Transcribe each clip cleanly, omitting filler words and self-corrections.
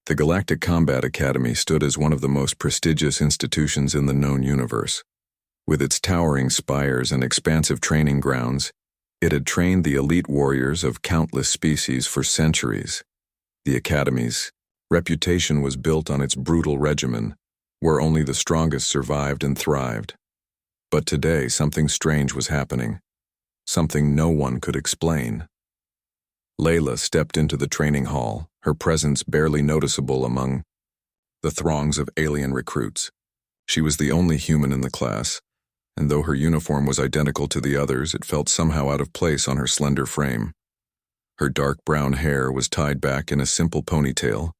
The Galactic Combat Academy stood as one of the most prestigious institutions in the known universe. With its towering spires and expansive training grounds, it had trained the elite warriors of countless species for centuries. The Academy's reputation was built on its brutal regimen, where only the strongest survived and thrived. But today, something strange was happening, something no one could explain. Layla stepped into the training hall, her presence barely noticeable among the throngs of alien recruits. She was the only human in the class, and though her uniform was identical to the others, it felt somehow out of place on her slender frame. Her dark brown hair was tied back in a simple ponytail,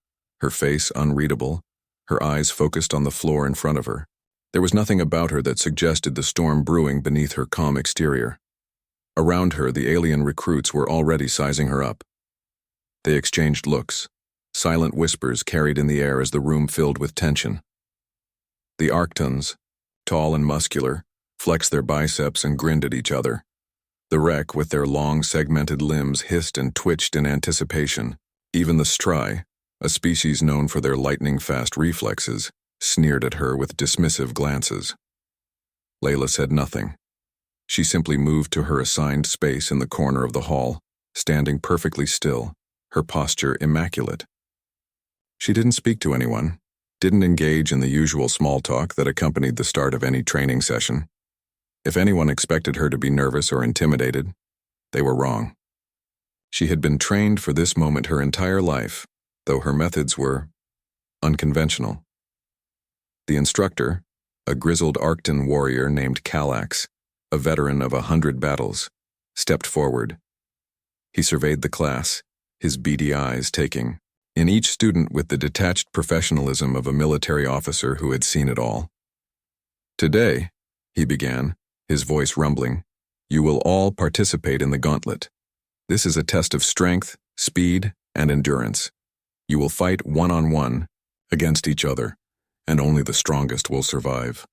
her face unreadable, her eyes focused on the floor in front of her. There was nothing about her that suggested the storm brewing beneath her calm exterior. Around her, the alien recruits were already sizing her up. They exchanged looks, silent whispers carried in the air as the room filled with tension. The Arctons, tall and muscular, flexed their biceps and grinned at each other. The wreck, with their long, segmented limbs, hissed and twitched in anticipation. Even the Stry, a species known for their lightning-fast reflexes, sneered at her with dismissive glances. Layla said nothing. She simply moved to her assigned space in the corner of the hall, standing perfectly still, her posture immaculate. She didn't speak to anyone, didn't engage in the usual small talk that accompanied the start of any training session. If anyone expected her to be nervous or intimidated, they were wrong. She had been trained for this moment her entire life, though her methods were unconventional. The instructor, a grizzled Arcton warrior named Calax, a veteran of 100 battles, stepped forward. He surveyed the class, his beady eyes taking in each student with the detached professionalism of a military officer who had seen it all. "Today," he began, his voice rumbling, "you will all participate in the gauntlet. This is a test of strength, speed, and endurance. You will fight one-on-one against each other, and only the strongest will survive."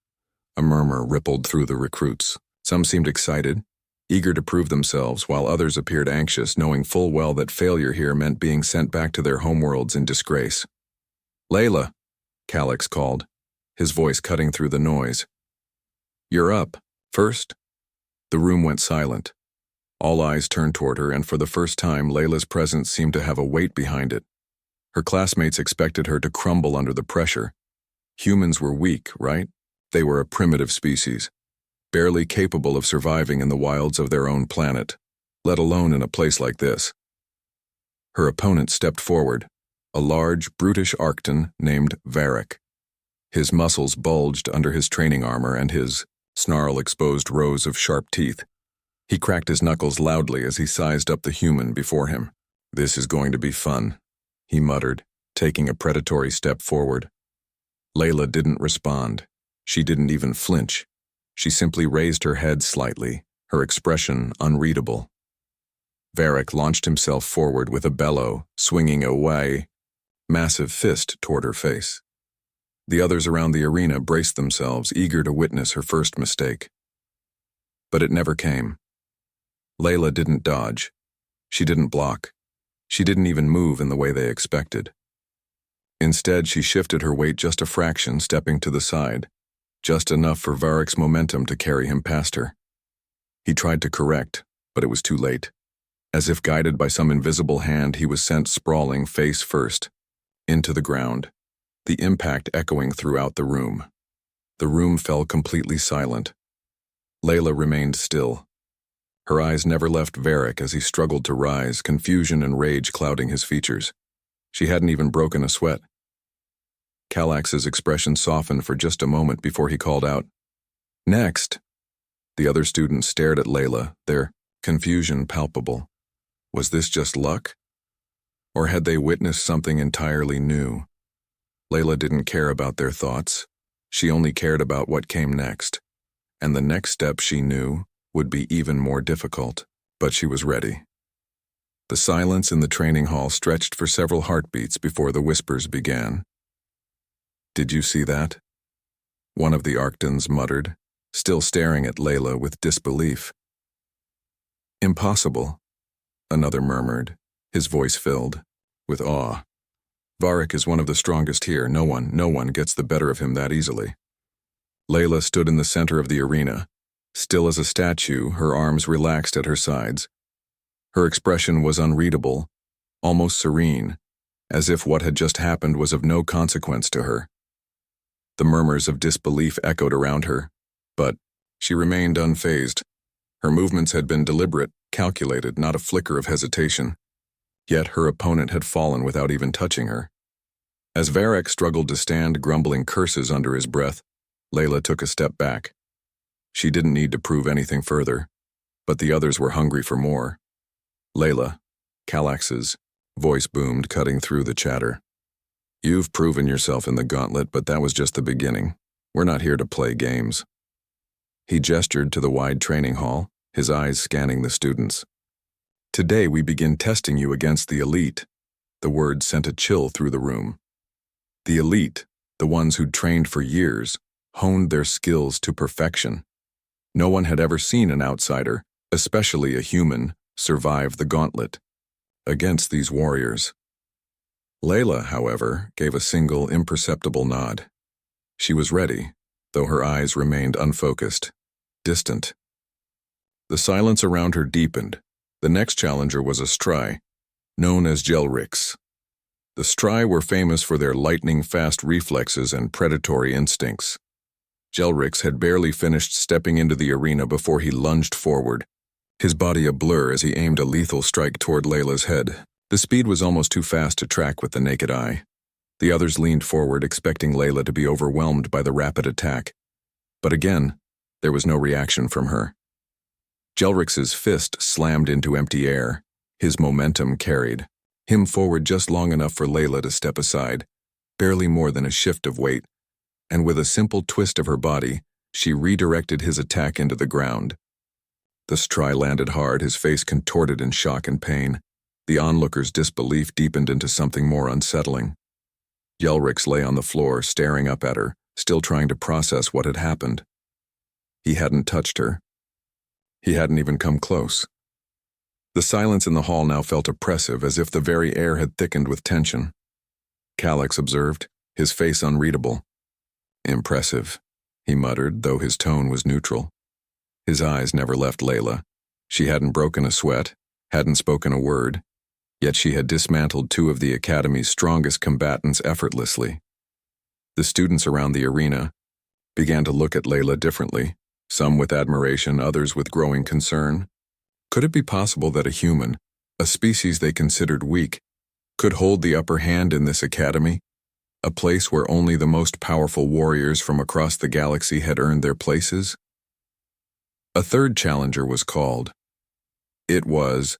A murmur rippled through the recruits. Some seemed excited, eager to prove themselves, while others appeared anxious, knowing full well that failure here meant being sent back to their homeworlds in disgrace. "Layla," Calax called, his voice cutting through the noise. "You're up. First." The room went silent. All eyes turned toward her, and for the first time, Layla's presence seemed to have a weight behind it. Her classmates expected her to crumble under the pressure. Humans were weak, right? They were a primitive species, barely capable of surviving in the wilds of their own planet, let alone in a place like this. Her opponent stepped forward, a large, brutish Arcton named Varric. His muscles bulged under his training armor, and his snarl exposed rows of sharp teeth. He cracked his knuckles loudly as he sized up the human before him. "This is going to be fun," he muttered, taking a predatory step forward. Layla didn't respond. She didn't even flinch. She simply raised her head slightly, her expression unreadable. Varric launched himself forward with a bellow, swinging a massive fist toward her face. The others around the arena braced themselves, eager to witness her first mistake. But it never came. Layla didn't dodge. She didn't block. She didn't even move in the way they expected. Instead, she shifted her weight just a fraction, stepping to the side, just enough for Varric's momentum to carry him past her. He tried to correct, but it was too late. As if guided by some invisible hand, he was sent sprawling face first, into the ground, the impact echoing throughout the room. The room fell completely silent. Layla remained still. Her eyes never left Varric as he struggled to rise, confusion and rage clouding his features. She hadn't even broken a sweat. Calax's expression softened for just a moment before he called out, "Next!" The other students stared at Layla, their confusion palpable. Was this just luck? Or had they witnessed something entirely new? Layla didn't care about their thoughts. She only cared about what came next. And the next step, she knew, would be even more difficult. But she was ready. The silence in the training hall stretched for several heartbeats before the whispers began. "Did you see that?" one of the Arctons muttered, still staring at Layla with disbelief. "Impossible," another murmured, his voice filled with awe. Varric is one of the strongest here. No one gets the better of him that easily. Layla stood in the center of the arena, still as a statue, her arms relaxed at her sides. Her expression was unreadable, almost serene, as if what had just happened was of no consequence to her. The murmurs of disbelief echoed around her, but she remained unfazed. Her movements had been deliberate, calculated, not a flicker of hesitation. Yet her opponent had fallen without even touching her. As Varric struggled to stand, grumbling curses under his breath, Layla took a step back. She didn't need to prove anything further, but the others were hungry for more. Layla, Calax's voice boomed, cutting through the chatter. You've proven yourself in the gauntlet, but that was just the beginning. We're not here to play games. He gestured to the wide training hall, his eyes scanning the students. Today we begin testing you against the elite. The word sent a chill through the room. The elite, the ones who'd trained for years, honed their skills to perfection. No one had ever seen an outsider, especially a human, survive the gauntlet. Against these warriors. Layla, however, gave a single imperceptible nod. She was ready, though her eyes remained unfocused, distant. The silence around her deepened. The next challenger was a Stry, known as Gelrix. The Stry were famous for their lightning-fast reflexes and predatory instincts. Gelrix had barely finished stepping into the arena before he lunged forward, his body a blur as he aimed a lethal strike toward Layla's head. The speed was almost too fast to track with the naked eye. The others leaned forward, expecting Layla to be overwhelmed by the rapid attack. But again, there was no reaction from her. Gelrix's fist slammed into empty air. His momentum carried him forward just long enough for Layla to step aside, barely more than a shift of weight, and with a simple twist of her body, she redirected his attack into the ground. The Stry landed hard, his face contorted in shock and pain. The onlooker's disbelief deepened into something more unsettling. Gelrix lay on the floor, staring up at her, still trying to process what had happened. He hadn't touched her. He hadn't even come close. The silence in the hall now felt oppressive, as if the very air had thickened with tension. Calax observed, his face unreadable. Impressive, he muttered, though his tone was neutral. His eyes never left Layla. She hadn't broken a sweat, hadn't spoken a word, yet she had dismantled two of the Academy's strongest combatants effortlessly. The students around the arena began to look at Layla differently, some with admiration, others with growing concern. Could it be possible that a human, a species they considered weak, could hold the upper hand in this academy, a place where only the most powerful warriors from across the galaxy had earned their places? A third challenger was called. It was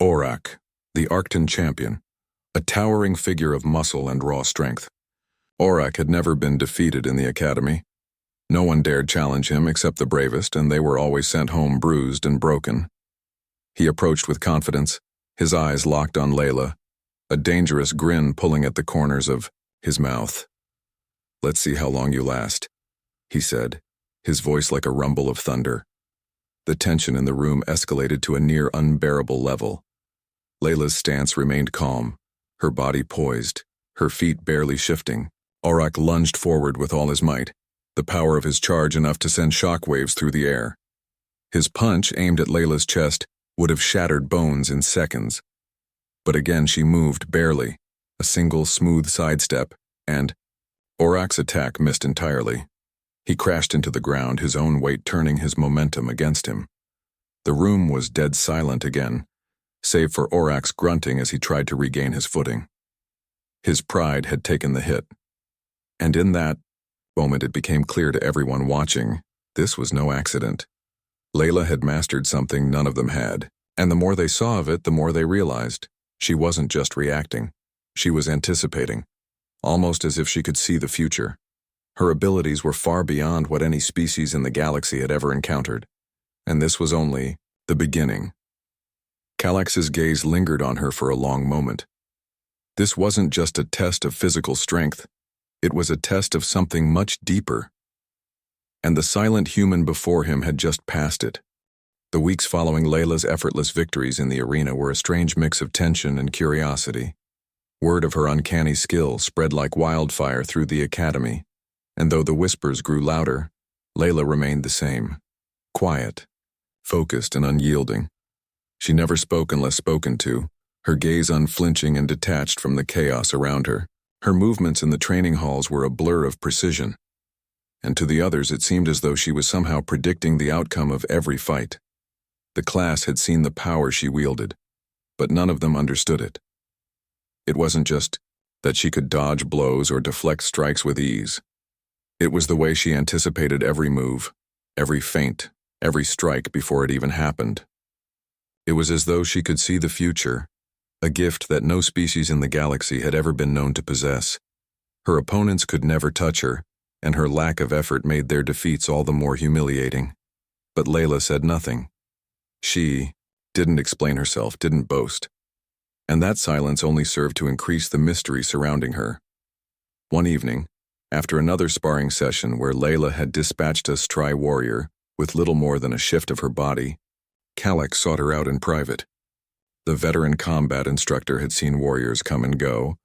Orc, the Arctan champion, a towering figure of muscle and raw strength. Orc had never been defeated in the academy. No one dared challenge him except the bravest, and they were always sent home bruised and broken. He approached with confidence, his eyes locked on Layla, a dangerous grin pulling at the corners of his mouth. "Let's see how long you last," he said, his voice like a rumble of thunder. The tension in the room escalated to a near unbearable level. Layla's stance remained calm, her body poised, her feet barely shifting. Orc lunged forward with all his might, the power of his charge enough to send shockwaves through the air. His punch, aimed at Layla's chest, would have shattered bones in seconds. But again she moved barely, a single smooth sidestep, and Orc's attack missed entirely. He crashed into the ground, his own weight turning his momentum against him. The room was dead silent again, save for Orc's grunting as he tried to regain his footing. His pride had taken the hit. And in that moment it became clear to everyone watching, this was no accident. Layla had mastered something none of them had, and the more they saw of it, the more they realized. She wasn't just reacting. She was anticipating, almost as if she could see the future. Her abilities were far beyond what any species in the galaxy had ever encountered, and this was only the beginning. Calax's gaze lingered on her for a long moment. This wasn't just a test of physical strength. It was a test of something much deeper. And the silent human before him had just passed it. The weeks following Layla's effortless victories in the arena were a strange mix of tension and curiosity. Word of her uncanny skill spread like wildfire through the academy, and though the whispers grew louder, Layla remained the same. Quiet, focused and unyielding. She never spoke unless spoken to, her gaze unflinching and detached from the chaos around her. Her movements in the training halls were a blur of precision, and to the others it seemed as though she was somehow predicting the outcome of every fight. The class had seen the power she wielded, but none of them understood it. It wasn't just that she could dodge blows or deflect strikes with ease. It was the way she anticipated every move, every feint, every strike before it even happened. It was as though she could see the future, a gift that no species in the galaxy had ever been known to possess. Her opponents could never touch her, and her lack of effort made their defeats all the more humiliating. But Layla said nothing. She didn't explain herself, didn't boast. And that silence only served to increase the mystery surrounding her. One evening, after another sparring session where Layla had dispatched a Stry-warrior with little more than a shift of her body, Galactic sought her out in private. The veteran combat instructor had seen warriors come and go,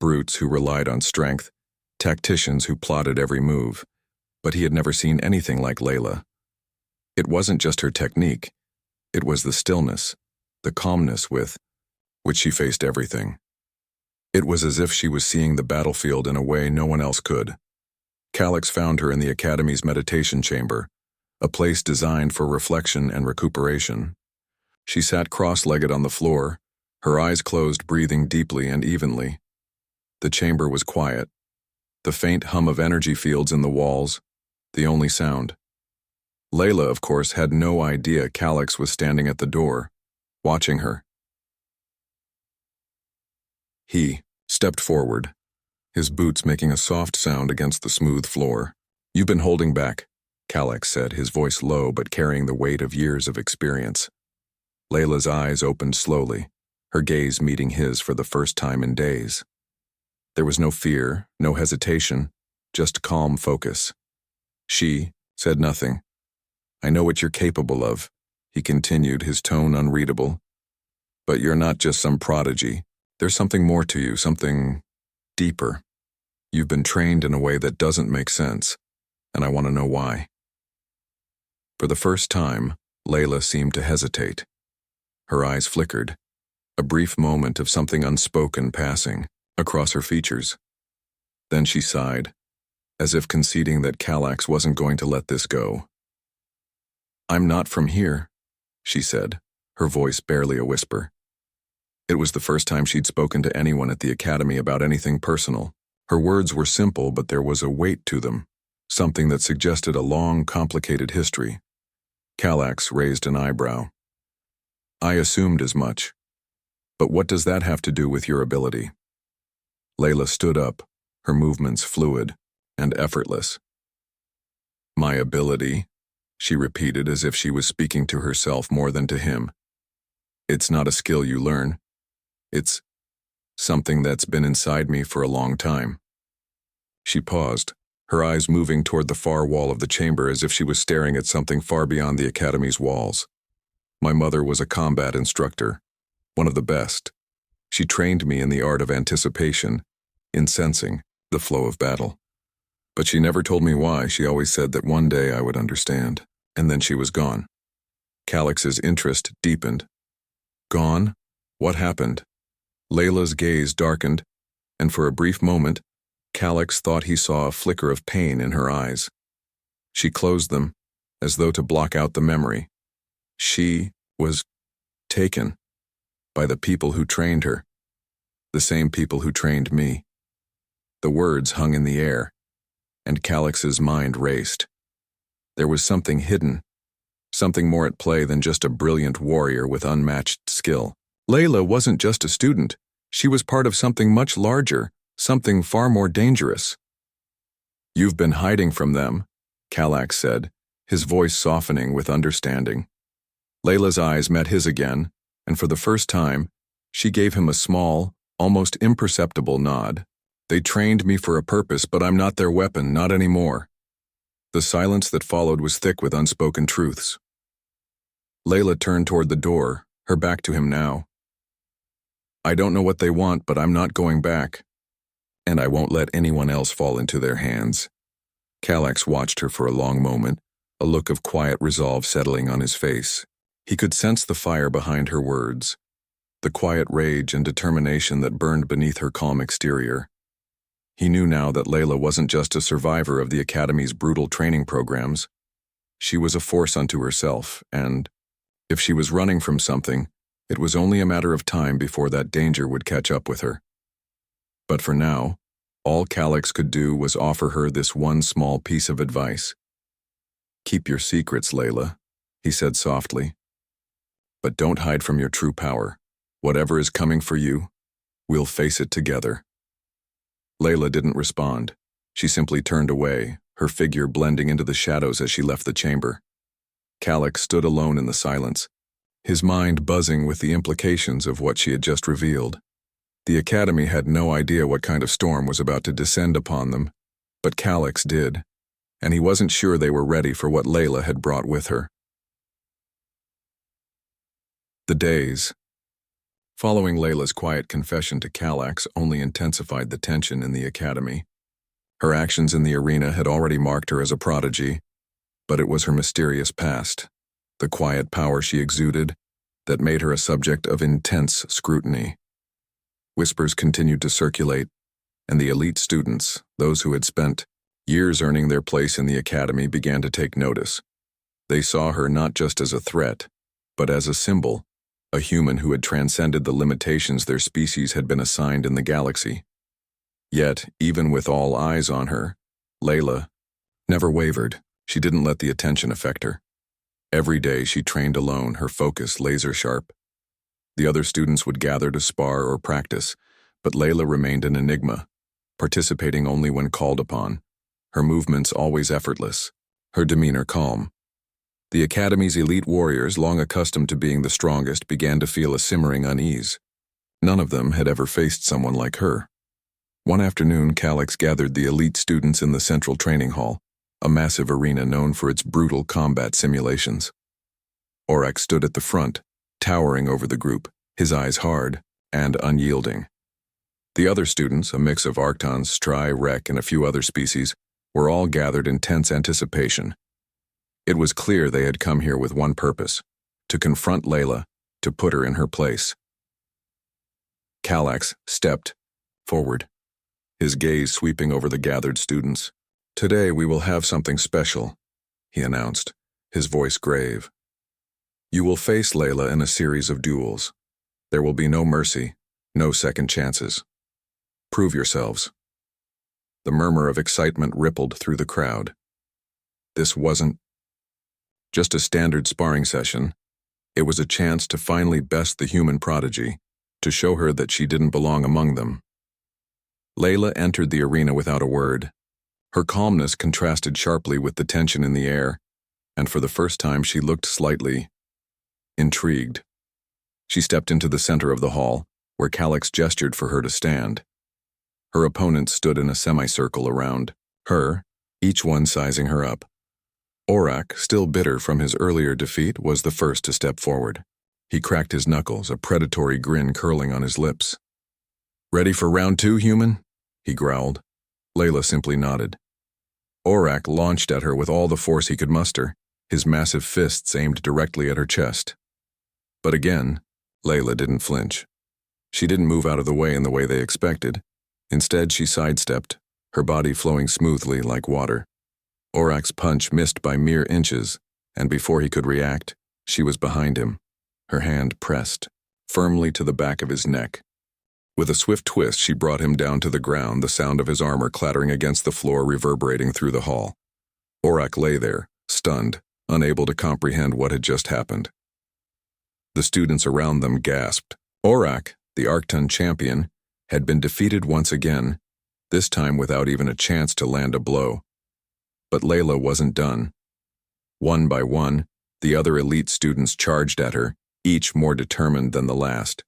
brutes who relied on strength, tacticians who plotted every move, but he had never seen anything like Layla. It wasn't just her technique, it was the stillness, the calmness with which she faced everything. It was as if she was seeing the battlefield in a way no one else could. Galactic found her in the Academy's meditation chamber, a place designed for reflection and recuperation. She sat cross-legged on the floor, her eyes closed, breathing deeply and evenly. The chamber was quiet, the faint hum of energy fields in the walls, the only sound. Layla, of course, had no idea Galactic was standing at the door, watching her. He stepped forward, his boots making a soft sound against the smooth floor. "You've been holding back," Galactic said, his voice low but carrying the weight of years of experience. Layla's eyes opened slowly, her gaze meeting his for the first time in days. There was no fear, no hesitation, just calm focus. She said nothing. "I know what you're capable of," he continued, his tone unreadable. "But you're not just some prodigy. There's something more to you, something deeper. You've been trained in a way that doesn't make sense, and I want to know why." For the first time, Layla seemed to hesitate. Her eyes flickered, a brief moment of something unspoken passing across her features. Then she sighed, as if conceding that Galactic wasn't going to let this go. "I'm not from here," she said, her voice barely a whisper. It was the first time she'd spoken to anyone at the Academy about anything personal. Her words were simple, but there was a weight to them, something that suggested a long, complicated history. Galactic raised an eyebrow. "I assumed as much. But what does that have to do with your ability?" Layla stood up, her movements fluid and effortless. "My ability," she repeated as if she was speaking to herself more than to him. "It's not a skill you learn. It's something that's been inside me for a long time." She paused, her eyes moving toward the far wall of the chamber as if she was staring at something far beyond the Academy's walls. "My mother was a combat instructor, one of the best. She trained me in the art of anticipation, in sensing the flow of battle. But she never told me why. She always said that one day I would understand, and then she was gone." Galactic's interest deepened. "Gone? What happened?" Layla's gaze darkened, and for a brief moment, Galactic thought he saw a flicker of pain in her eyes. She closed them, as though to block out the memory. She was taken by the people who trained her, the same people who trained me. The words hung in the air, and Galactic's mind raced. There was something hidden, something more at play than just a brilliant warrior with unmatched skill. Layla wasn't just a student, she was part of something much larger, something far more dangerous. "You've been hiding from them," Galactic said, his voice softening with understanding. Layla's eyes met his again, and for the first time, she gave him a small, almost imperceptible nod. "They trained me for a purpose, but I'm not their weapon, not anymore." The silence that followed was thick with unspoken truths. Layla turned toward the door, her back to him now. I don't know what they want, but I'm not going back. And I won't let anyone else fall into their hands. Calax watched her for a long moment, a look of quiet resolve settling on his face. He could sense the fire behind her words, the quiet rage and determination that burned beneath her calm exterior. He knew now that Layla wasn't just a survivor of the Academy's brutal training programs. She was a force unto herself, and if she was running from something, it was only a matter of time before that danger would catch up with her. But for now, all Calax could do was offer her this one small piece of advice. Keep your secrets, Layla, he said softly. But don't hide from your true power. Whatever is coming for you, we'll face it together. Layla didn't respond. She simply turned away, her figure blending into the shadows as she left the chamber. Calax stood alone in the silence, his mind buzzing with the implications of what she had just revealed. The Academy had no idea what kind of storm was about to descend upon them, but Calax did, and he wasn't sure they were ready for what Layla had brought with her. The days following Layla's quiet confession to Calax only intensified the tension in the Academy. Her actions in the arena had already marked her as a prodigy, but it was her mysterious past, the quiet power she exuded, that made her a subject of intense scrutiny. Whispers continued to circulate, and the elite students, those who had spent years earning their place in the Academy, began to take notice. They saw her not just as a threat, but as a symbol, a human who had transcended the limitations their species had been assigned in the galaxy. Yet, even with all eyes on her, Layla never wavered. She didn't let the attention affect her. Every day she trained alone, her focus laser-sharp. The other students would gather to spar or practice, but Layla remained an enigma, participating only when called upon, her movements always effortless, her demeanor calm. The Academy's elite warriors, long accustomed to being the strongest, began to feel a simmering unease. None of them had ever faced someone like her. One afternoon, Calax gathered the elite students in the central training hall, a massive arena known for its brutal combat simulations. Orcs stood at the front, towering over the group, his eyes hard and unyielding. The other students, a mix of Arctons, Stry, Rek, and a few other species, were all gathered in tense anticipation. It was clear they had come here with one purpose: to confront Layla, to put her in her place. Calax stepped forward, his gaze sweeping over the gathered students. "Today we will have something special," he announced, his voice grave. "You will face Layla in a series of duels. There will be no mercy, no second chances. Prove yourselves." The murmur of excitement rippled through the crowd. This wasn't just a standard sparring session. It was a chance to finally best the human prodigy, to show her that she didn't belong among them. Layla entered the arena without a word. Her calmness contrasted sharply with the tension in the air, and for the first time she looked slightly intrigued. She stepped into the center of the hall, where Calax gestured for her to stand. Her opponents stood in a semicircle around her, each one sizing her up. Orcs, still bitter from his earlier defeat, was the first to step forward. He cracked his knuckles, a predatory grin curling on his lips. "Ready for round 2, human?" he growled. Layla simply nodded. Orcs launched at her with all the force he could muster, his massive fists aimed directly at her chest. But again, Layla didn't flinch. She didn't move out of the way in the way they expected. Instead, she sidestepped, her body flowing smoothly like water. Orc's punch missed by mere inches, and before he could react, she was behind him, her hand pressed firmly to the back of his neck. With a swift twist, she brought him down to the ground, the sound of his armor clattering against the floor reverberating through the hall. Orc lay there, stunned, unable to comprehend what had just happened. The students around them gasped. Orc, the Arcton champion, had been defeated once again, this time without even a chance to land a blow. But Layla wasn't done. One by one, the other elite students charged at her, each more determined than the last.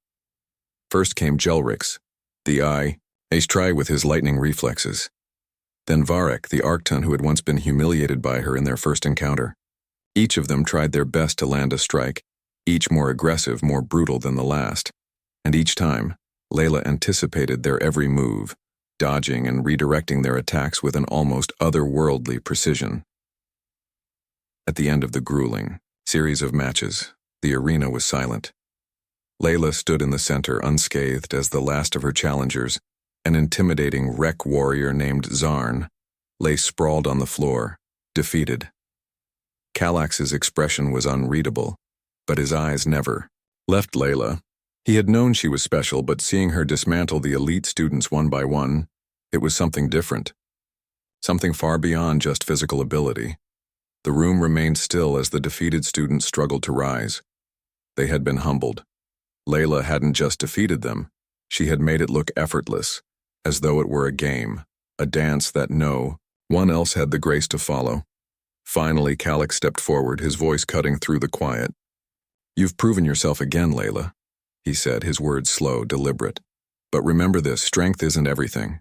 First came Jelrix, the Stry with his lightning reflexes. Then Varek, the Arcton who had once been humiliated by her in their first encounter. Each of them tried their best to land a strike, each more aggressive, more brutal than the last. And each time, Layla anticipated their every move, dodging and redirecting their attacks with an almost otherworldly precision. At the end of the grueling series of matches, the arena was silent. Layla stood in the center unscathed as the last of her challengers, an intimidating wreck warrior named Zarn, lay sprawled on the floor, defeated. Kallax's expression was unreadable, but his eyes never left Layla. He had known she was special, but seeing her dismantle the elite students one by one, it was something different. Something far beyond just physical ability. The room remained still as the defeated students struggled to rise. They had been humbled. Layla hadn't just defeated them, she had made it look effortless, as though it were a game, a dance that no one else had the grace to follow. Finally, Kallax stepped forward, his voice cutting through the quiet. "You've proven yourself again, Layla," he said, his words slow, deliberate. "But remember this, strength isn't everything.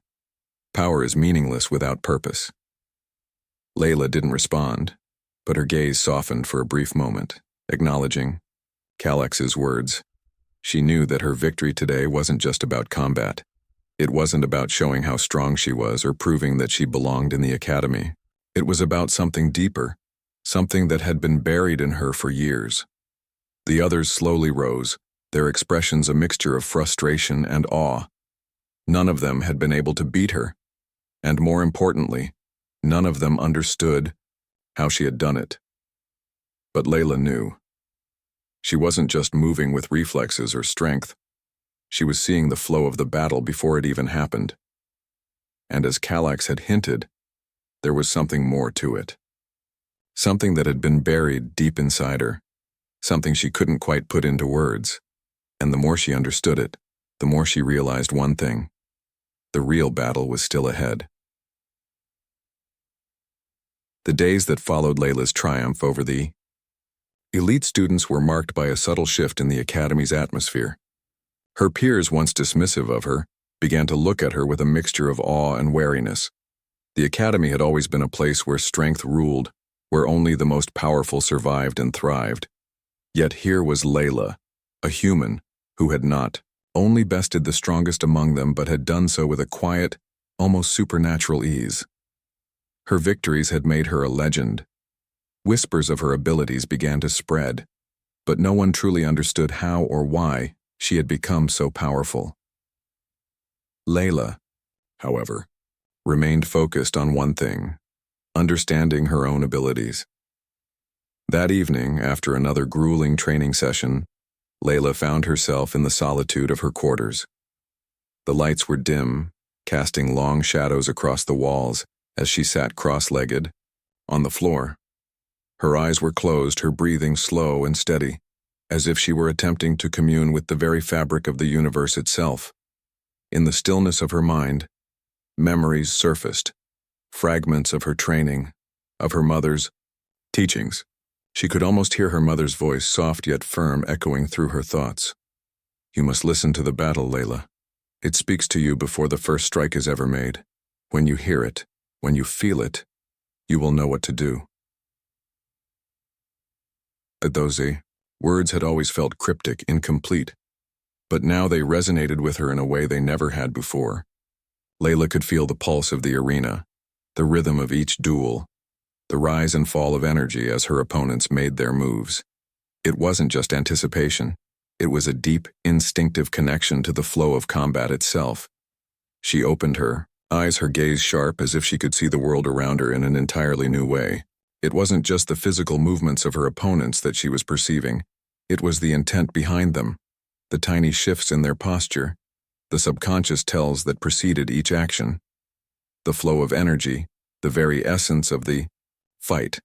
Power is meaningless without purpose." Layla didn't respond, but her gaze softened for a brief moment, acknowledging Kallax's words. She knew that her victory today wasn't just about combat. It wasn't about showing how strong she was or proving that she belonged in the academy. It was about something deeper, something that had been buried in her for years. The others slowly rose, their expressions a mixture of frustration and awe. None of them had been able to beat her, and more importantly, none of them understood how she had done it. But Layla knew. She wasn't just moving with reflexes or strength. She was seeing the flow of the battle before it even happened. And as Kallax had hinted, there was something more to it. Something that had been buried deep inside her. Something she couldn't quite put into words. And the more she understood it, the more she realized one thing. The real battle was still ahead. The days that followed Layla's triumph over the elite students were marked by a subtle shift in the academy's atmosphere. Her peers, once dismissive of her, began to look at her with a mixture of awe and wariness. The academy had always been a place where strength ruled, where only the most powerful survived and thrived. Yet here was Layla, a human who had not only bested the strongest among them but had done so with a quiet, almost supernatural ease. Her victories had made her a legend. Whispers of her abilities began to spread, but no one truly understood how or why she had become so powerful. Layla, however, remained focused on one thing, understanding her own abilities. That evening, after another grueling training session, Layla found herself in the solitude of her quarters. The lights were dim, casting long shadows across the walls as she sat cross-legged on the floor. Her eyes were closed, her breathing slow and steady, as if she were attempting to commune with the very fabric of the universe itself. In the stillness of her mind, memories surfaced, fragments of her training, of her mother's teachings. She could almost hear her mother's voice, soft yet firm, echoing through her thoughts. "You must listen to the battle, Layla. It speaks to you before the first strike is ever made. When you hear it, when you feel it, you will know what to do." Those words had always felt cryptic, incomplete, but now they resonated with her in a way they never had before. Layla could feel the pulse of the arena, the rhythm of each duel, the rise and fall of energy as her opponents made their moves. It wasn't just anticipation, it was a deep, instinctive connection to the flow of combat itself. She opened her eyes, her gaze sharp as if she could see the world around her in an entirely new way. It wasn't just the physical movements of her opponents that she was perceiving, it was the intent behind them, the tiny shifts in their posture, the subconscious tells that preceded each action. The flow of energy, the very essence of the fight,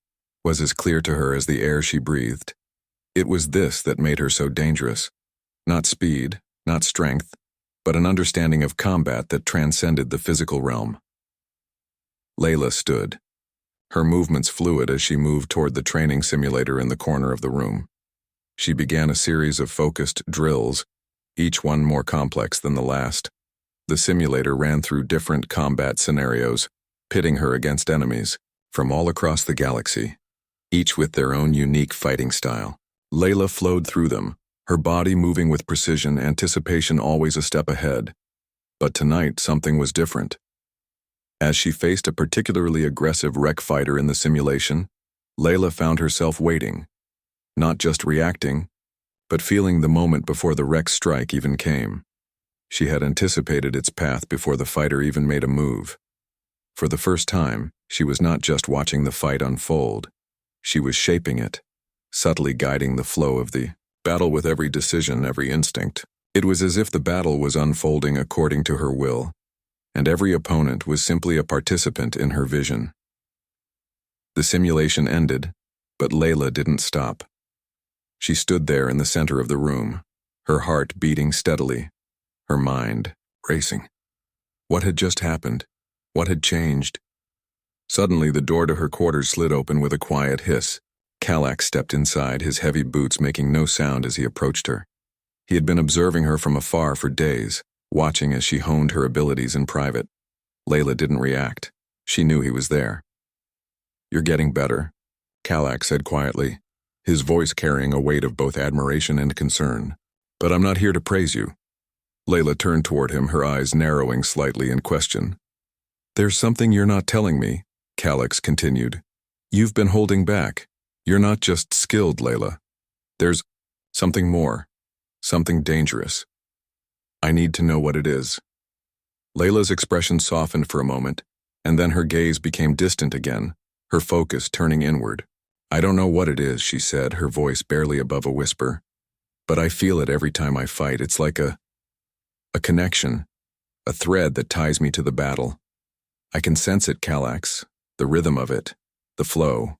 was as clear to her as the air she breathed. It was this that made her so dangerous. Not speed, not strength, but an understanding of combat that transcended the physical realm. Layla stood, her movements fluid as she moved toward the training simulator in the corner of the room. She began a series of focused drills, each one more complex than the last. The simulator ran through different combat scenarios, pitting her against enemies from all across the galaxy, each with their own unique fighting style. Layla flowed through them, her body moving with precision, anticipation always a step ahead. But tonight, something was different. As she faced a particularly aggressive wreck fighter in the simulation, Layla found herself waiting, not just reacting, but feeling the moment before the wreck strike even came. She had anticipated its path before the fighter even made a move. For the first time, she was not just watching the fight unfold. She was shaping it, subtly guiding the flow of the battle with every decision, every instinct. It was as if the battle was unfolding according to her will, and every opponent was simply a participant in her vision. The simulation ended, but Layla didn't stop. She stood there in the center of the room, her heart beating steadily, her mind racing. What had just happened? What had changed? Suddenly, the door to her quarters slid open with a quiet hiss. Galactic stepped inside, his heavy boots making no sound as he approached her. He had been observing her from afar for days, watching as she honed her abilities in private. Layla didn't react. She knew he was there. "You're getting better," Galactic said quietly, his voice carrying a weight of both admiration and concern. "But I'm not here to praise you." Layla turned toward him, her eyes narrowing slightly in question. "There's something you're not telling me," Galactic continued. "You've been holding back. You're not just skilled, Layla. There's something more, something dangerous. I need to know what it is." Layla's expression softened for a moment, and then her gaze became distant again, her focus turning inward. "I don't know what it is," she said, her voice barely above a whisper. "But I feel it every time I fight. It's like a connection, a thread that ties me to the battle. I can sense it, Galactic, the rhythm of it, the flow.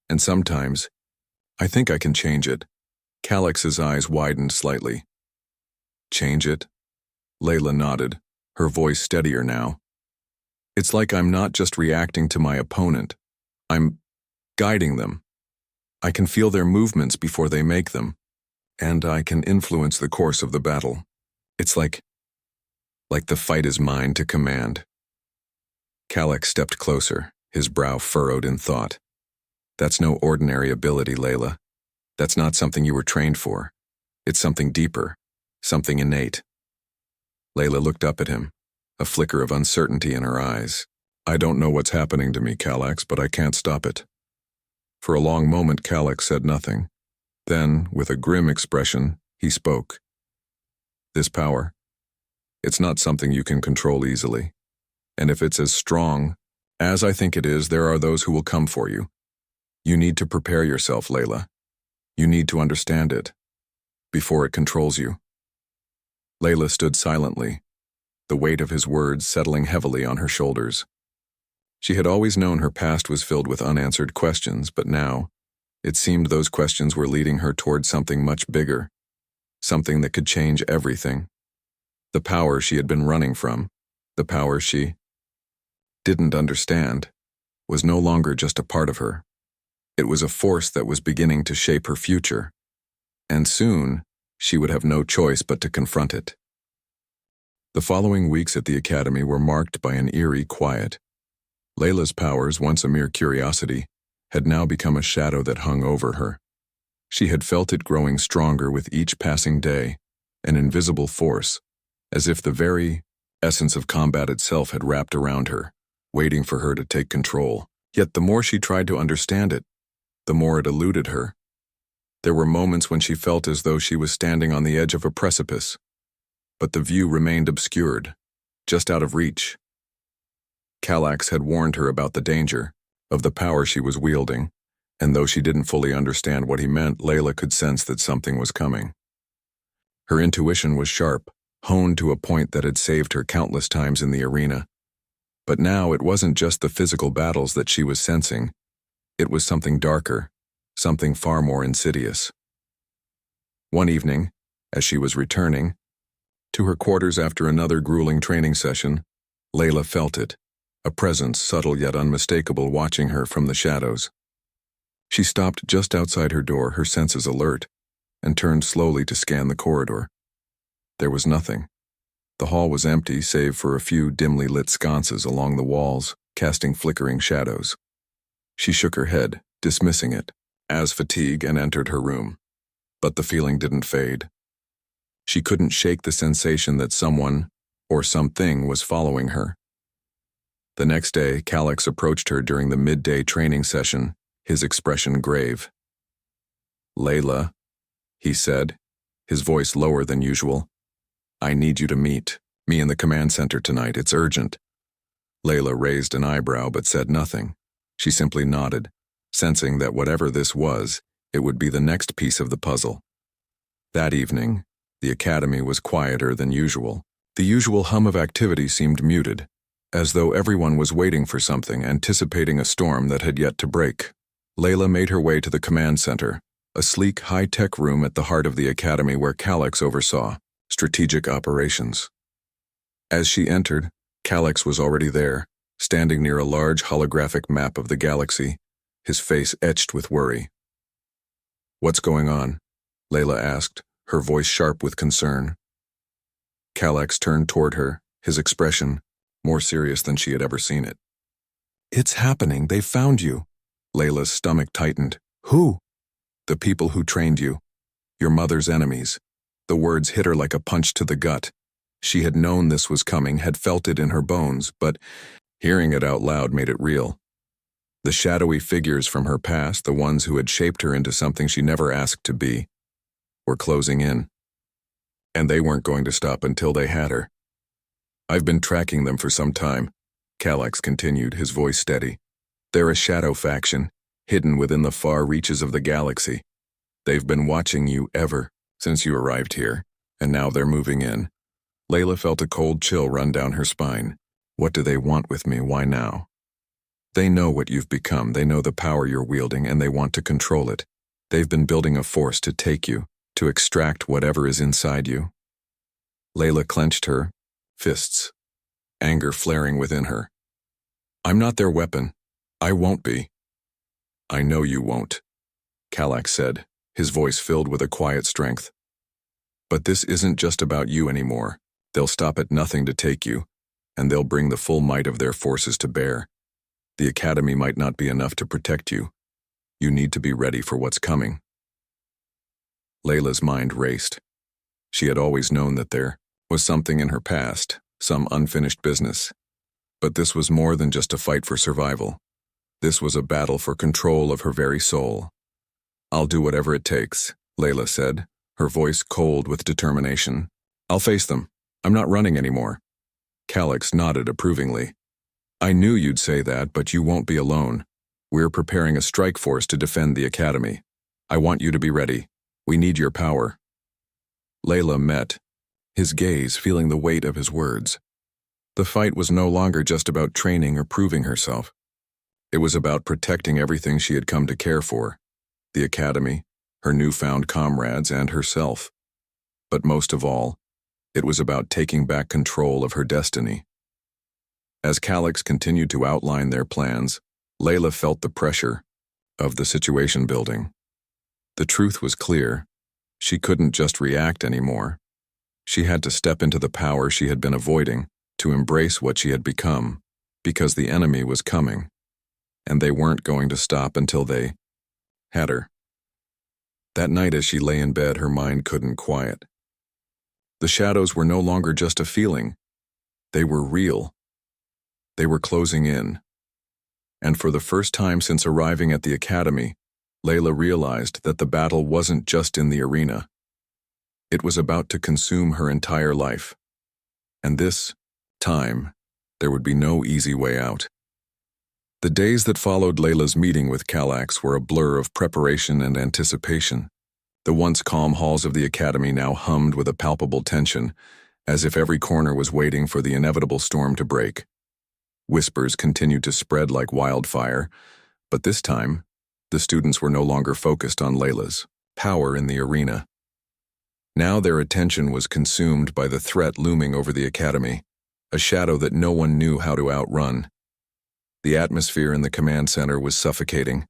And sometimes, I think I can change it." Galactic's eyes widened slightly. "Change it?" Layla nodded, her voice steadier now. "It's like I'm not just reacting to my opponent. I'm guiding them. I can feel their movements before they make them, and I can influence the course of the battle. It's like the fight is mine to command." Galactic stepped closer, his brow furrowed in thought. "That's no ordinary ability, Layla. That's not something you were trained for. It's something deeper, something innate." Layla looked up at him, a flicker of uncertainty in her eyes. "I don't know what's happening to me, Galactic, but I can't stop it." For a long moment, Galactic said nothing. Then, with a grim expression, he spoke. "This power, it's not something you can control easily. And if it's as strong as I think it is, there are those who will come for you. You need to prepare yourself, Layla. You need to understand it before it controls you." Layla stood silently, the weight of his words settling heavily on her shoulders. She had always known her past was filled with unanswered questions, but now, it seemed those questions were leading her toward something much bigger, something that could change everything. The power she had been running from, the power she didn't understand, was no longer just a part of her. It was a force that was beginning to shape her future, and soon she would have no choice but to confront it. The following weeks at the academy were marked by an eerie quiet. Layla's powers, once a mere curiosity, had now become a shadow that hung over her. She had felt it growing stronger with each passing day, an invisible force, as if the very essence of combat itself had wrapped around her, waiting for her to take control. Yet the more she tried to understand it, the more it eluded her. There were moments when she felt as though she was standing on the edge of a precipice, but the view remained obscured, just out of reach. Galactic had warned her about the danger, of the power she was wielding, and though she didn't fully understand what he meant, Layla could sense that something was coming. Her intuition was sharp, honed to a point that had saved her countless times in the arena. But now it wasn't just the physical battles that she was sensing. It was something darker, something far more insidious. One evening, as she was returning to her quarters after another grueling training session, Layla felt it, a presence subtle yet unmistakable watching her from the shadows. She stopped just outside her door, her senses alert, and turned slowly to scan the corridor. There was nothing. The hall was empty save for a few dimly lit sconces along the walls, casting flickering shadows. She shook her head, dismissing it, as fatigue, and entered her room. But the feeling didn't fade. She couldn't shake the sensation that someone, or something, was following her. The next day, Calix approached her during the midday training session, his expression grave. "Layla," he said, his voice lower than usual. "I need you to meet me in the command center tonight. It's urgent." Layla raised an eyebrow but said nothing. She simply nodded, sensing that whatever this was, it would be the next piece of the puzzle. That evening, the academy was quieter than usual. The usual hum of activity seemed muted, as though everyone was waiting for something, anticipating a storm that had yet to break. Layla made her way to the command center, a sleek, high-tech room at the heart of the academy where Calix oversaw strategic operations. As she entered, Calix was already there, standing near a large holographic map of the galaxy, his face etched with worry. "What's going on?" Layla asked, her voice sharp with concern. Calix turned toward her, his expression more serious than she had ever seen it. "It's happening. They found you." Layla's stomach tightened. "Who?" "The people who trained you. Your mother's enemies." The words hit her like a punch to the gut. She had known this was coming, had felt it in her bones, but hearing it out loud made it real. The shadowy figures from her past, the ones who had shaped her into something she never asked to be, were closing in. And they weren't going to stop until they had her. "I've been tracking them for some time," Calix continued, his voice steady. "They're a shadow faction, hidden within the far reaches of the galaxy. They've been watching you ever since you arrived here, and now they're moving in." Layla felt a cold chill run down her spine. What do they want with me? Why now? They know what you've become, they know the power you're wielding, and they want to control it. They've been building a force to take you, to extract whatever is inside you. Layla clenched her fists, anger flaring within her. "I'm not their weapon. I won't be." "I know you won't," Calix said, his voice filled with a quiet strength. "But this isn't just about you anymore. They'll stop at nothing to take you, and they'll bring the full might of their forces to bear. The academy might not be enough to protect you. You need to be ready for what's coming." Layla's mind raced. She had always known that there was something in her past, some unfinished business. But this was more than just a fight for survival. This was a battle for control of her very soul. "I'll do whatever it takes," Layla said, her voice cold with determination. "I'll face them. I'm not running anymore." Calix nodded approvingly. "I knew you'd say that, but you won't be alone. We're preparing a strike force to defend the academy. I want you to be ready. We need your power." Layla met his gaze, feeling the weight of his words. The fight was no longer just about training or proving herself. It was about protecting everything she had come to care for: the academy, her newfound comrades, and herself. But most of all, it was about taking back control of her destiny. As Calix continued to outline their plans, Layla felt the pressure of the situation building. The truth was clear. She couldn't just react anymore. She had to step into the power she had been avoiding, to embrace what she had become, because the enemy was coming, and they weren't going to stop until they had her. That night as she lay in bed, her mind couldn't quiet. The shadows were no longer just a feeling. They were real. They were closing in. And for the first time since arriving at the academy, Layla realized that the battle wasn't just in the arena. It was about to consume her entire life. And this time, there would be no easy way out. The days that followed Layla's meeting with Calix were a blur of preparation and anticipation. The once calm halls of the academy now hummed with a palpable tension, as if every corner was waiting for the inevitable storm to break. Whispers continued to spread like wildfire, but this time, the students were no longer focused on Layla's power in the arena. Now their attention was consumed by the threat looming over the academy, a shadow that no one knew how to outrun. The atmosphere in the command center was suffocating.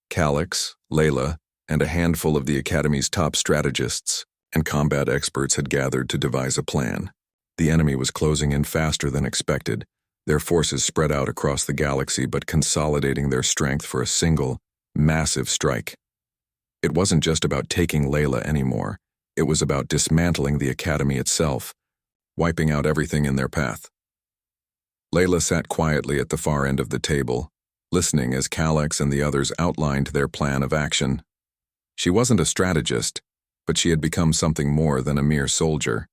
Calix, Layla, and a handful of the academy's top strategists and combat experts had gathered to devise a plan. The enemy was closing in faster than expected, their forces spread out across the galaxy but consolidating their strength for a single, massive strike. It wasn't just about taking Layla anymore. It was about dismantling the academy itself, wiping out everything in their path. Layla sat quietly at the far end of the table, listening as Calex and the others outlined their plan of action. She wasn't a strategist, but she had become something more than a mere soldier.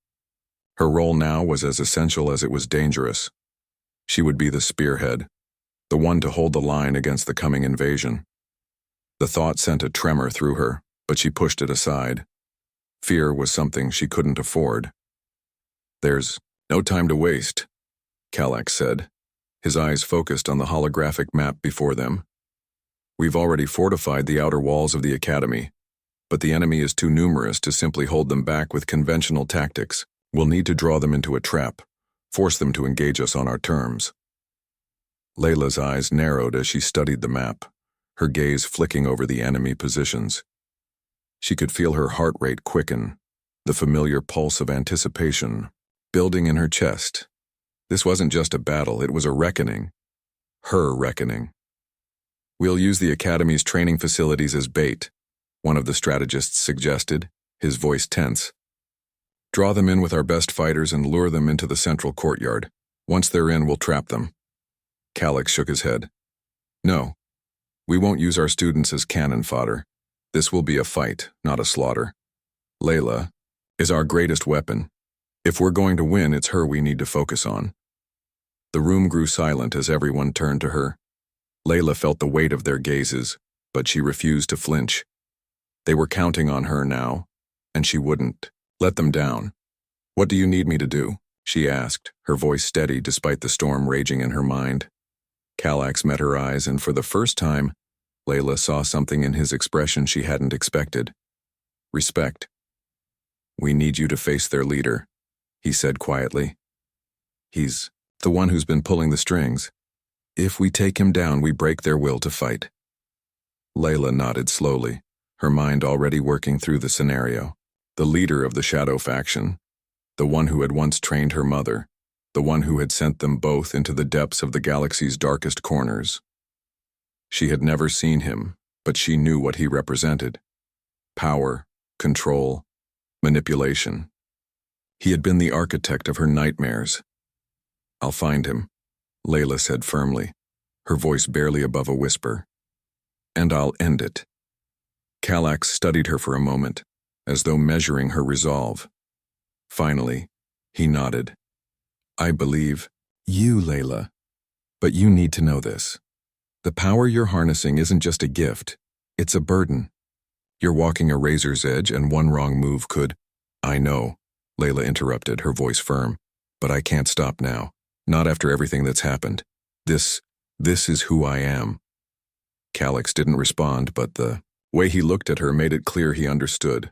Her role now was as essential as it was dangerous. She would be the spearhead, the one to hold the line against the coming invasion. The thought sent a tremor through her, but she pushed it aside. Fear was something she couldn't afford. "There's no time to waste," Calex said, his eyes focused on the holographic map before them. "We've already fortified the outer walls of the academy, but the enemy is too numerous to simply hold them back with conventional tactics. We'll need to draw them into a trap, force them to engage us on our terms." Layla's eyes narrowed as she studied the map, her gaze flicking over the enemy positions. She could feel her heart rate quicken, the familiar pulse of anticipation building in her chest. This wasn't just a battle, it was a reckoning. Her reckoning. "We'll use the academy's training facilities as bait," one of the strategists suggested, his voice tense. "Draw them in with our best fighters and lure them into the central courtyard. Once they're in, we'll trap them." Calex shook his head. "No, we won't use our students as cannon fodder. This will be a fight, not a slaughter. Layla is our greatest weapon. If we're going to win, it's her we need to focus on." The room grew silent as everyone turned to her. Layla felt the weight of their gazes, but she refused to flinch. They were counting on her now, and she wouldn't let them down. "What do you need me to do?" she asked, her voice steady despite the storm raging in her mind. Calex met her eyes, and for the first time, Layla saw something in his expression she hadn't expected. Respect. "We need you to face their leader," he said quietly. "He's the one who's been pulling the strings. If we take him down, we break their will to fight." Layla nodded slowly, her mind already working through the scenario. The leader of the Shadow faction, the one who had once trained her mother, the one who had sent them both into the depths of the galaxy's darkest corners. She had never seen him, but she knew what he represented. Power, control, manipulation. He had been the architect of her nightmares. "I'll find him," Layla said firmly, her voice barely above a whisper. "And I'll end it." Calex studied her for a moment, as though measuring her resolve. Finally, he nodded. "I believe you, Layla. But you need to know this. The power you're harnessing isn't just a gift, it's a burden. You're walking a razor's edge, and one wrong move could—" "I know," Layla interrupted, her voice firm. "But I can't stop now. Not after everything that's happened. This is who I am." Calex didn't respond, but the way he looked at her made it clear he understood.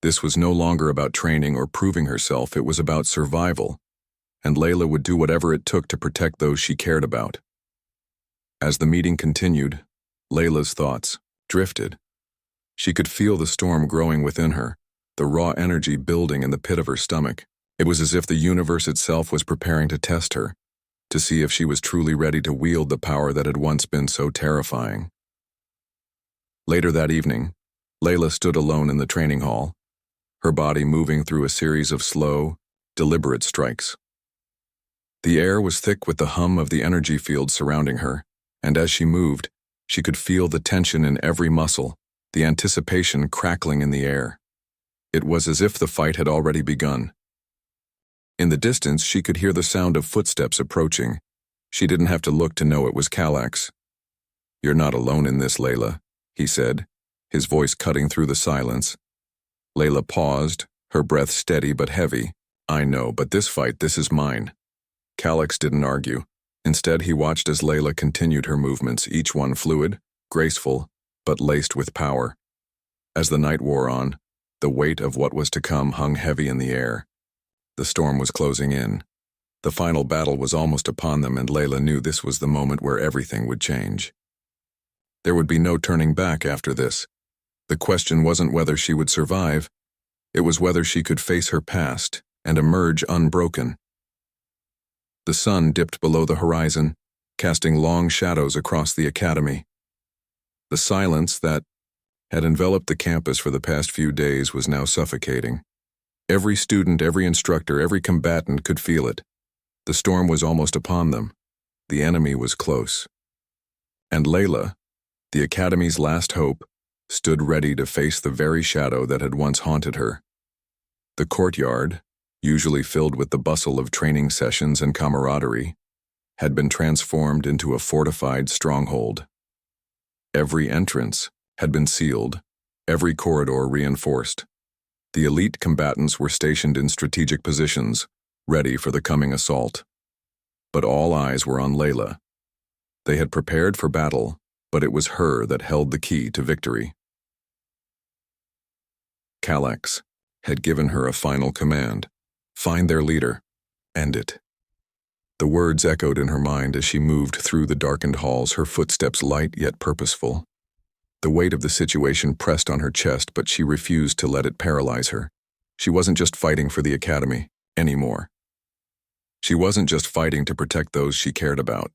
This was no longer about training or proving herself, it was about survival, and Layla would do whatever it took to protect those she cared about. As the meeting continued, Layla's thoughts drifted. She could feel the storm growing within her, the raw energy building in the pit of her stomach. It was as if the universe itself was preparing to test her, to see if she was truly ready to wield the power that had once been so terrifying. Later that evening, Layla stood alone in the training hall, her body moving through a series of slow, deliberate strikes. The air was thick with the hum of the energy field surrounding her, and as she moved, she could feel the tension in every muscle, the anticipation crackling in the air. It was as if the fight had already begun. In the distance, she could hear the sound of footsteps approaching. She didn't have to look to know it was Calex. "You're not alone in this, Layla," he said, his voice cutting through the silence. Layla paused, her breath steady but heavy. "I know, but this is mine." Calex didn't argue. Instead, he watched as Layla continued her movements, each one fluid, graceful, but laced with power. As the night wore on, the weight of what was to come hung heavy in the air. The storm was closing in. The final battle was almost upon them, and Layla knew this was the moment where everything would change. There would be no turning back after this. The question wasn't whether she would survive, it was whether she could face her past and emerge unbroken. The sun dipped below the horizon, casting long shadows across the academy. The silence that had enveloped the campus for the past few days was now suffocating. Every student, every instructor, every combatant could feel it. The storm was almost upon them. The enemy was close. And Layla, the Academy's last hope, stood ready to face the very shadow that had once haunted her. The courtyard, usually filled with the bustle of training sessions and camaraderie, had been transformed into a fortified stronghold. Every entrance had been sealed, every corridor reinforced. The elite combatants were stationed in strategic positions, ready for the coming assault. But all eyes were on Layla. They had prepared for battle, but it was her that held the key to victory. Calax had given her a final command: find their leader, end it. The words echoed in her mind as she moved through the darkened halls, her footsteps light yet purposeful. The weight of the situation pressed on her chest, but she refused to let it paralyze her. She wasn't just fighting for the Academy anymore. She wasn't just fighting to protect those she cared about.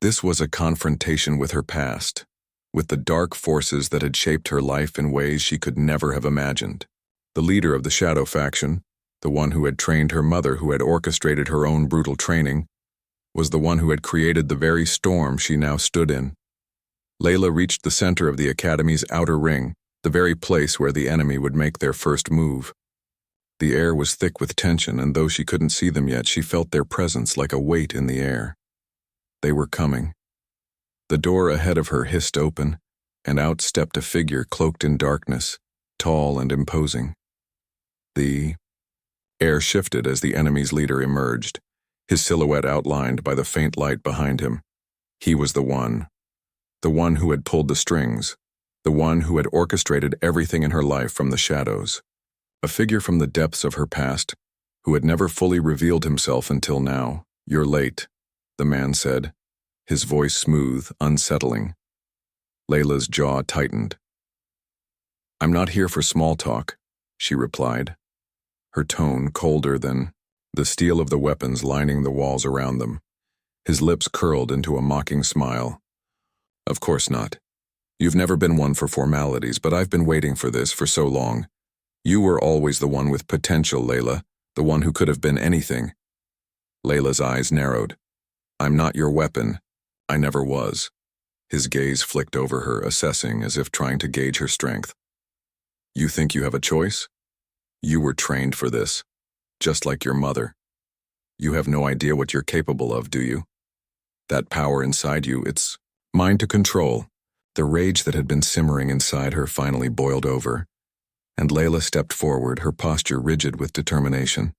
This was a confrontation with her past, with the dark forces that had shaped her life in ways she could never have imagined. The leader of the Shadow faction, the one who had trained her mother, who had orchestrated her own brutal training, was the one who had created the very storm she now stood in. Layla reached the center of the Academy's outer ring, the very place where the enemy would make their first move. The air was thick with tension, and though she couldn't see them yet, she felt their presence like a weight in the air. They were coming. The door ahead of her hissed open, and out stepped a figure cloaked in darkness, tall and imposing. The air shifted as the enemy's leader emerged, his silhouette outlined by the faint light behind him. He was the one who had pulled the strings, the one who had orchestrated everything in her life from the shadows. A figure from the depths of her past, who had never fully revealed himself until now. "You're late," the man said, his voice smooth, unsettling. Layla's jaw tightened. "I'm not here for small talk," she replied, her tone colder than the steel of the weapons lining the walls around them. His lips curled into a mocking smile. "Of course not. You've never been one for formalities, but I've been waiting for this for so long. You were always the one with potential, Layla, the one who could have been anything." Layla's eyes narrowed. "I'm not your weapon. I never was." His gaze flicked over her, assessing as if trying to gauge her strength. "You think you have a choice? You were trained for this, just like your mother. You have no idea what you're capable of, do you? That power inside you, it's mine to control." The rage that had been simmering inside her finally boiled over, and Layla stepped forward, her posture rigid with determination.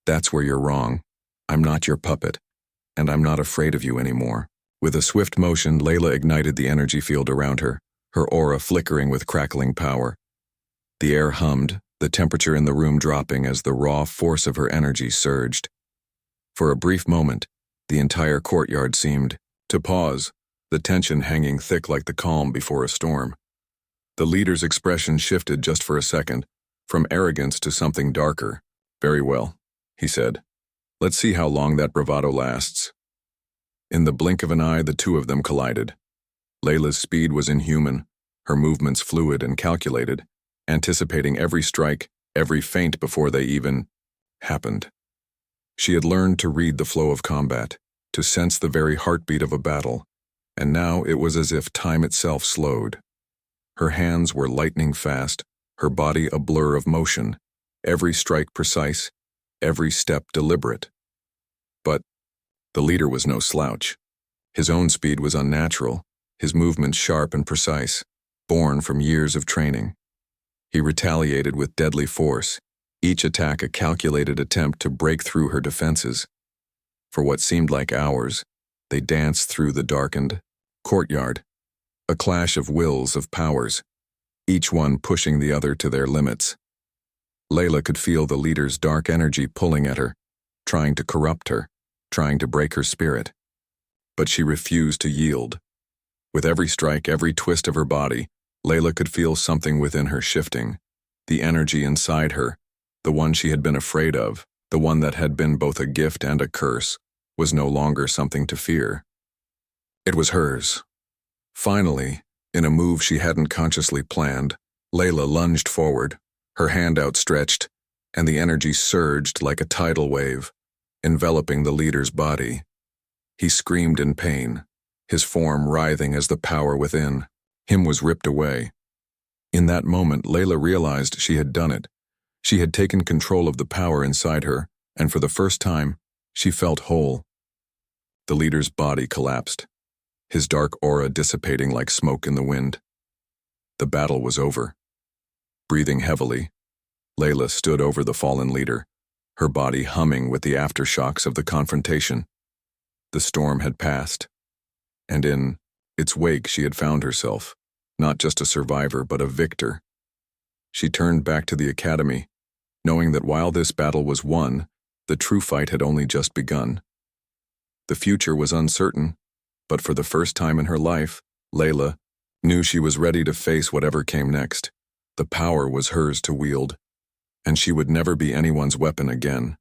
"That's where you're wrong. I'm not your puppet, and I'm not afraid of you anymore." With a swift motion, Layla ignited the energy field around her, her aura flickering with crackling power. The air hummed, the temperature in the room dropping as the raw force of her energy surged. For a brief moment, the entire courtyard seemed to pause, the tension hanging thick like the calm before a storm. The leader's expression shifted just for a second, from arrogance to something darker. "Very well," he said. "Let's see how long that bravado lasts." In the blink of an eye, the two of them collided. Layla's speed was inhuman, her movements fluid and calculated, anticipating every strike, every feint before they even happened. She had learned to read the flow of combat, to sense the very heartbeat of a battle, and now it was as if time itself slowed. Her hands were lightning fast, her body a blur of motion, every strike precise, every step deliberate. But the leader was no slouch. His own speed was unnatural, his movements sharp and precise, born from years of training. He retaliated with deadly force, each attack a calculated attempt to break through her defenses. For what seemed like hours, they danced through the darkened courtyard, a clash of wills, of powers, each one pushing the other to their limits. Layla could feel the leader's dark energy pulling at her, trying to corrupt her, trying to break her spirit. But she refused to yield. With every strike, every twist of her body, Layla could feel something within her shifting. The energy inside her, the one she had been afraid of, the one that had been both a gift and a curse, was no longer something to fear. It was hers. Finally, In a move she hadn't consciously planned, Layla lunged forward, her hand outstretched, and the energy surged like a tidal wave, enveloping the leader's body. He screamed in pain, his form writhing as the power within him was ripped away. In that moment, Layla realized she had done it. She had taken control of the power inside her, and for the first time, she felt whole. The leader's body collapsed, his dark aura dissipating like smoke in the wind. The battle was over. Breathing heavily, Layla stood over the fallen leader, her body humming with the aftershocks of the confrontation. The storm had passed, and in its wake she had found herself, not just a survivor but a victor. She turned back to the academy, knowing that while this battle was won, the true fight had only just begun. The future was uncertain, but for the first time in her life, Layla knew she was ready to face whatever came next. The power was hers to wield, and she would never be anyone's weapon again.